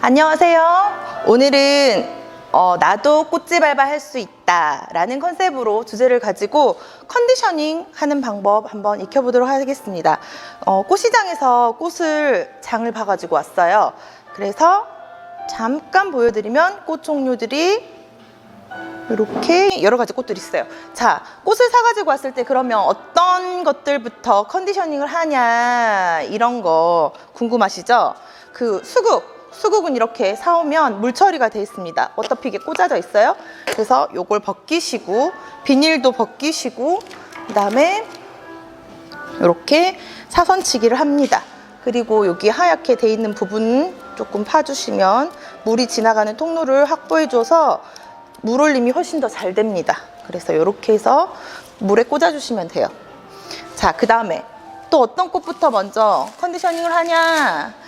안녕하세요. 오늘은 나도 꽃집 알바 할 수 있다 라는 컨셉으로 주제를 가지고 컨디셔닝 하는 방법 한번 익혀보도록 하겠습니다. 꽃시장에서 꽃을 장을 봐가지고 왔어요. 그래서 잠깐 보여드리면 꽃 종류들이 이렇게 여러 가지 꽃들이 있어요. 자, 꽃을 사가지고 왔을 때 그러면 어떤 것들부터 컨디셔닝을 하냐 이런 거 궁금하시죠? 그 수국은 이렇게 사오면 물 처리가 되어 있습니다. 워터픽에 꽂아져 있어요. 그래서 요걸 벗기시고 비닐도 벗기시고 그 다음에 이렇게 사선치기를 합니다. 그리고 여기 하얗게 돼 있는 부분 조금 파주시면 물이 지나가는 통로를 확보해줘서 물 올림이 훨씬 더 잘 됩니다. 그래서 이렇게 해서 물에 꽂아주시면 돼요. 자, 그 다음에 또 어떤 꽃부터 먼저 컨디셔닝을 하냐?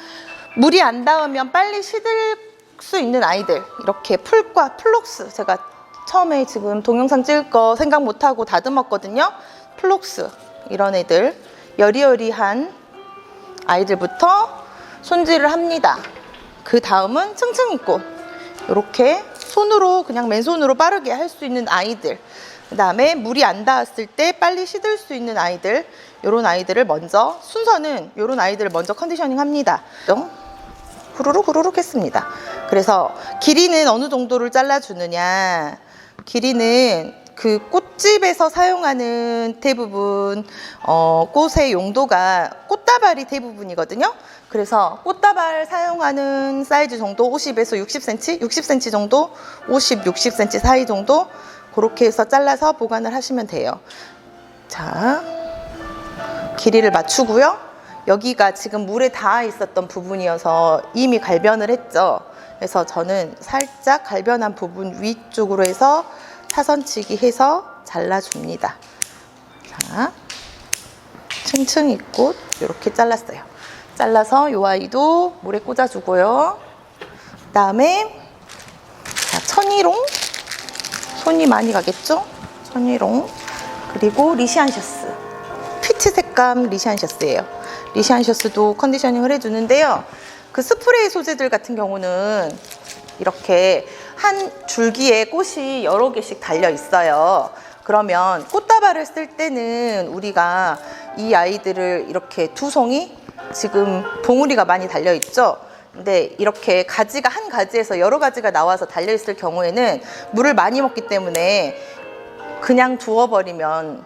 물이 안 닿으면 빨리 시들 수 있는 아이들, 이렇게 풀과 플록스, 제가 처음에 지금 동영상 찍을 거 생각 못하고 다듬었거든요. 플록스 이런 애들, 여리여리한 아이들부터 손질을 합니다. 그 다음은 층층이꽃, 이렇게 손으로 그냥 맨손으로 빠르게 할 수 있는 아이들, 그 다음에 물이 안 닿았을 때 빨리 시들 수 있는 아이들, 이런 아이들을 먼저, 순서는 이런 아이들을 먼저 컨디셔닝 합니다. 후루룩 했습니다. 그래서 길이는 어느 정도를 잘라주느냐, 길이는 그 꽃집에서 사용하는 대부분 꽃의 용도가 꽃다발이 대부분이거든요. 그래서 꽃다발 사용하는 사이즈 정도 50에서 60cm, 60cm 정도, 50, 60cm 사이 정도 그렇게 해서 잘라서 보관을 하시면 돼요. 자, 길이를 맞추고요. 여기가 지금 물에 닿아 있었던 부분이어서 이미 갈변을 했죠. 그래서 저는 살짝 갈변한 부분 위쪽으로 해서 사선치기 해서 잘라줍니다. 자, 층층이 꽃 이렇게 잘랐어요. 잘라서 이 아이도 물에 꽂아주고요. 그 다음에 천희롱, 손이 많이 가겠죠? 천희롱, 그리고 리시안셔스, 피치 색감 리시안셔스예요. 리시안셔스도 컨디셔닝을 해주는데요. 그 스프레이 소재들 같은 경우는 이렇게 한 줄기에 꽃이 여러 개씩 달려 있어요. 그러면 꽃다발을 쓸 때는 우리가 이 아이들을 이렇게 두 송이, 지금 봉우리가 많이 달려 있죠. 근데 이렇게 가지가 한 가지에서 여러 가지가 나와서 달려 있을 경우에는 물을 많이 먹기 때문에 그냥 두어버리면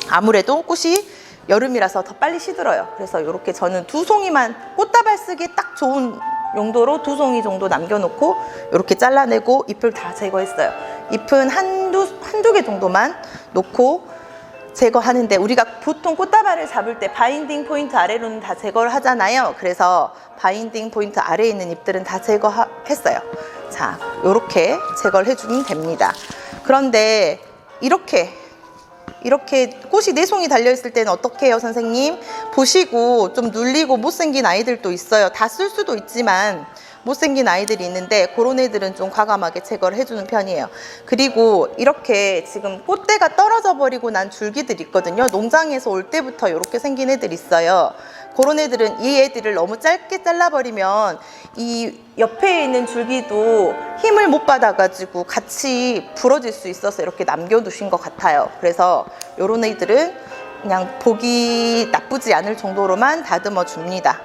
아무래도 꽃이 여름이라서 더 빨리 시들어요. 그래서 이렇게 저는 두 송이만, 꽃다발 쓰기 딱 좋은 용도로 두 송이 정도 남겨놓고 이렇게 잘라내고 잎을 다 제거했어요. 잎은 한두 개 정도만 놓고 제거하는데, 우리가 보통 꽃다발을 잡을 때 바인딩 포인트 아래로는 다 제거를 하잖아요. 그래서 바인딩 포인트 아래에 있는 잎들은 다 제거했어요. 자, 이렇게 제거를 해주면 됩니다. 그런데 이렇게 꽃이 네 송이 달려있을 때는 어떻게 해요, 선생님? 보시고 좀 눌리고 못생긴 아이들도 있어요. 다 쓸 수도 있지만 못생긴 아이들이 있는데 그런 애들은 좀 과감하게 제거를 해주는 편이에요. 그리고 이렇게 지금 꽃대가 떨어져 버리고 난 줄기들 있거든요. 농장에서 올 때부터 이렇게 생긴 애들 있어요. 그런 애들은 이 애들을 너무 짧게 잘라버리면 이 옆에 있는 줄기도 힘을 못 받아가지고 같이 부러질 수 있어서 이렇게 남겨두신 것 같아요. 그래서 이런 애들은 그냥 보기 나쁘지 않을 정도로만 다듬어 줍니다.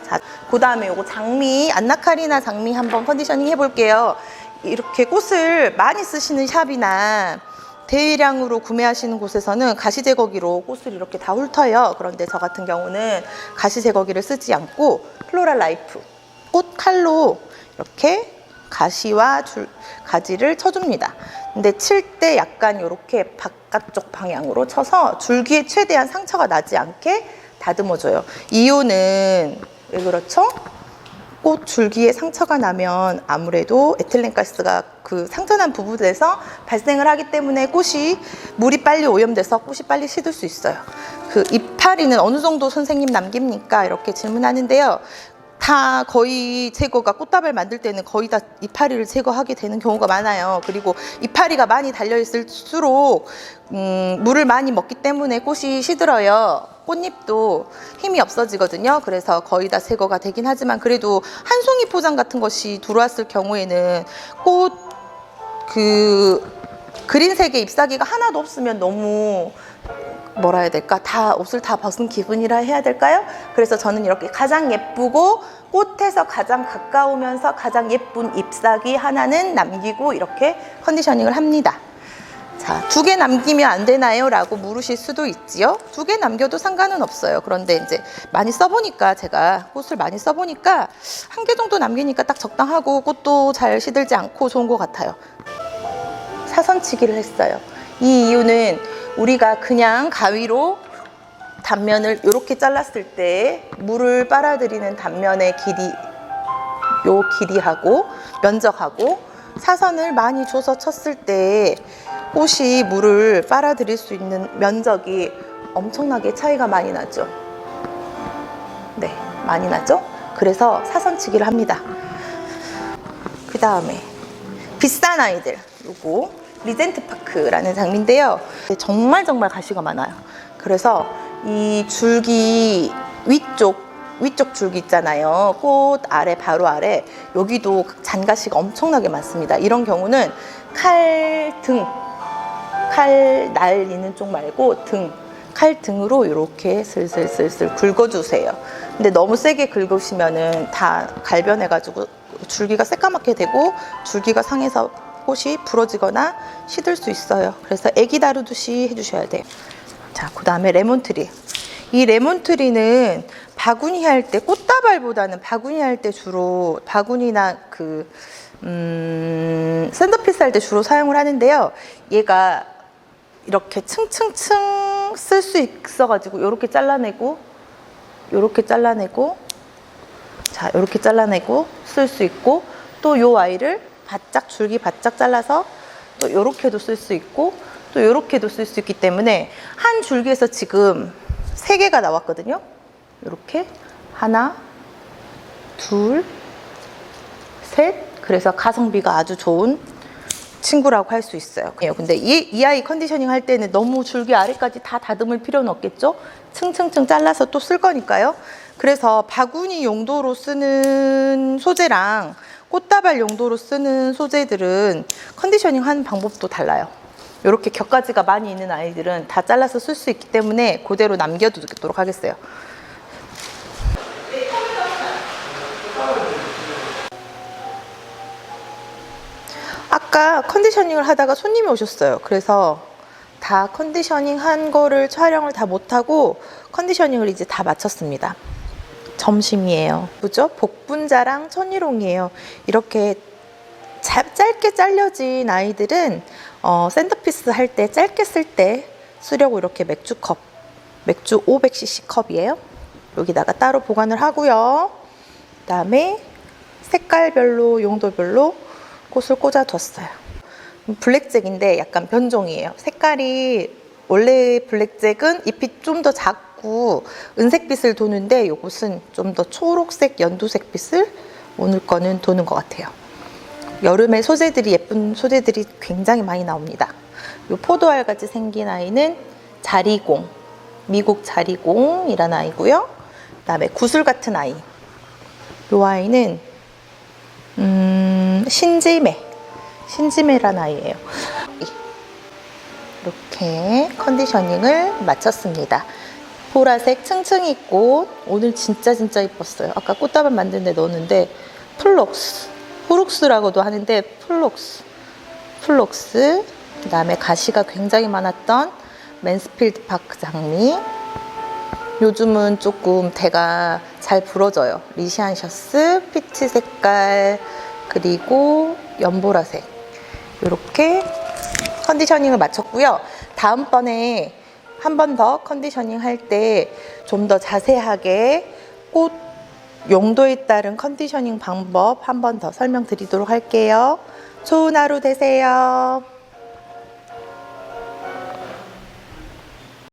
자, 그 다음에 요거 장미, 안나카리나 장미 한번 컨디셔닝 해볼게요. 이렇게 꽃을 많이 쓰시는 샵이나 대량으로 구매하시는 곳에서는 가시 제거기로 꽃을 이렇게 다 훑어요. 그런데 저 같은 경우는 가시 제거기를 쓰지 않고 플로랄 라이프 꽃 칼로 이렇게 가시와 가지를 쳐줍니다. 근데 칠 때 약간 이렇게 바깥쪽 방향으로 쳐서 줄기에 최대한 상처가 나지 않게 다듬어줘요. 이유는 왜 그렇죠? 꽃 줄기에 상처가 나면 아무래도 에틸렌가스가 그 상처난 부분에서 발생을 하기 때문에 꽃이 물이 빨리 오염돼서 꽃이 빨리 시들 수 있어요. 그 이파리는 어느 정도 선생님 남깁니까? 이렇게 질문하는데요. 다 거의 제거가, 꽃다발 만들 때는 거의 다 이파리를 제거하게 되는 경우가 많아요. 그리고 이파리가 많이 달려있을수록 물을 많이 먹기 때문에 꽃이 시들어요. 꽃잎도 힘이 없어지거든요. 그래서 거의 다 제거가 되긴 하지만 그래도 한 송이 포장 같은 것이 들어왔을 경우에는 꽃 그린색의 잎사귀가 하나도 없으면 너무 뭐라 해야 될까? 다 옷을 다 벗은 기분이라 해야 될까요? 그래서 저는 이렇게 가장 예쁘고 꽃에서 가장 가까우면서 가장 예쁜 잎사귀 하나는 남기고 이렇게 컨디셔닝을 합니다. 자, 2개 남기면 안 되나요? 라고 물으실 수도 있지요. 2개 남겨도 상관은 없어요. 그런데 이제 많이 써보니까 제가 꽃을 많이 써보니까 1개 정도 남기니까 딱 적당하고 꽃도 잘 시들지 않고 좋은 것 같아요. 사선치기를 했어요. 이 이유는 우리가 그냥 가위로 단면을 이렇게 잘랐을 때 물을 빨아들이는 단면의 길이, 요 길이하고 면적하고 사선을 많이 줘서 쳤을 때 꽃이 물을 빨아들일 수 있는 면적이 엄청나게 차이가 많이 나죠. 네, 많이 나죠? 그래서 사선치기를 합니다. 그 다음에 비싼 아이들, 요거 리젠트 파크라는 장미인데요. 정말 가시가 많아요. 그래서 이 줄기 위쪽 줄기 있잖아요. 꽃 아래 바로 아래 여기도 잔가시가 엄청나게 많습니다. 이런 경우는 칼 날리는 쪽 말고 칼 등으로 이렇게 슬슬 긁어주세요. 근데 너무 세게 긁으시면은 다 갈변해가지고 줄기가 새까맣게 되고 줄기가 상해서 꽃이 부러지거나 시들 수 있어요. 그래서 애기 다루듯이 해주셔야 돼요. 자, 그 다음에 레몬트리. 이 레몬트리는 바구니 할 때, 꽃다발보다는 바구니 할 때 주로, 바구니나 샌더피스 할 때 주로 사용을 하는데요. 얘가 이렇게 층층층 쓸 수 있어가지고, 요렇게 잘라내고, 자, 요렇게 잘라내고 쓸 수 있고, 또 요 아이를 줄기 바짝 잘라서 또 요렇게도 쓸 수 있고, 또 요렇게도 쓸 수 있기 때문에 한 줄기에서 지금 3개가 나왔거든요. 요렇게 하나, 둘, 셋. 그래서 가성비가 아주 좋은 친구라고 할 수 있어요. 근데 이 아이 컨디셔닝 할 때는 너무 줄기 아래까지 다 다듬을 필요는 없겠죠? 층층층 잘라서 또 쓸 거니까요. 그래서 바구니 용도로 쓰는 소재랑 꽃다발 용도로 쓰는 소재들은 컨디셔닝 하는 방법도 달라요. 이렇게 격가지가 많이 있는 아이들은 다 잘라서 쓸 수 있기 때문에 그대로 남겨두도록 하겠어요. 아까 컨디셔닝을 하다가 손님이 오셨어요. 그래서 다 컨디셔닝 한 거를 촬영을 다 못하고 컨디셔닝을 이제 다 마쳤습니다. 점심이에요. 그죠? 복분자랑 천일홍이에요. 이렇게 짧게 잘려진 아이들은 샌드피스 할 때 짧게 쓸 때 쓰려고 이렇게 맥주 500cc 컵이에요. 여기다가 따로 보관을 하고요. 그 다음에 색깔별로 용도별로 꽃을 꽂아뒀어요. 블랙잭인데 약간 변종이에요. 색깔이 원래 블랙잭은 잎이 좀 더 작고 은색빛을 도는데 이것은 좀 더 초록색 연두색 빛을 오늘 거는 도는 것 같아요. 여름에 소재들이 예쁜 소재들이 굉장히 많이 나옵니다. 이 포도알 같이 생긴 아이는 자리공, 미국 자리공이라는 아이고요. 그 다음에 구슬 같은 아이. 이 아이는 신지매라는 아이예요. 이렇게 컨디셔닝을 마쳤습니다. 보라색 층층이 꽃 오늘 진짜 이뻤어요. 아까 꽃다발 만드는 데 넣었는데 후룩스라고도 하는데 플록스 그 다음에 가시가 굉장히 많았던 맨스필드 파크 장미. 요즘은 조금 대가 잘 부러져요. 리시안셔스, 피치 색깔, 그리고 연보라색. 이렇게 컨디셔닝을 마쳤고요. 다음번에 한 번 더 컨디셔닝 할 때 좀 더 자세하게 꽃 용도에 따른 컨디셔닝 방법 한 번 더 설명드리도록 할게요. 좋은 하루 되세요.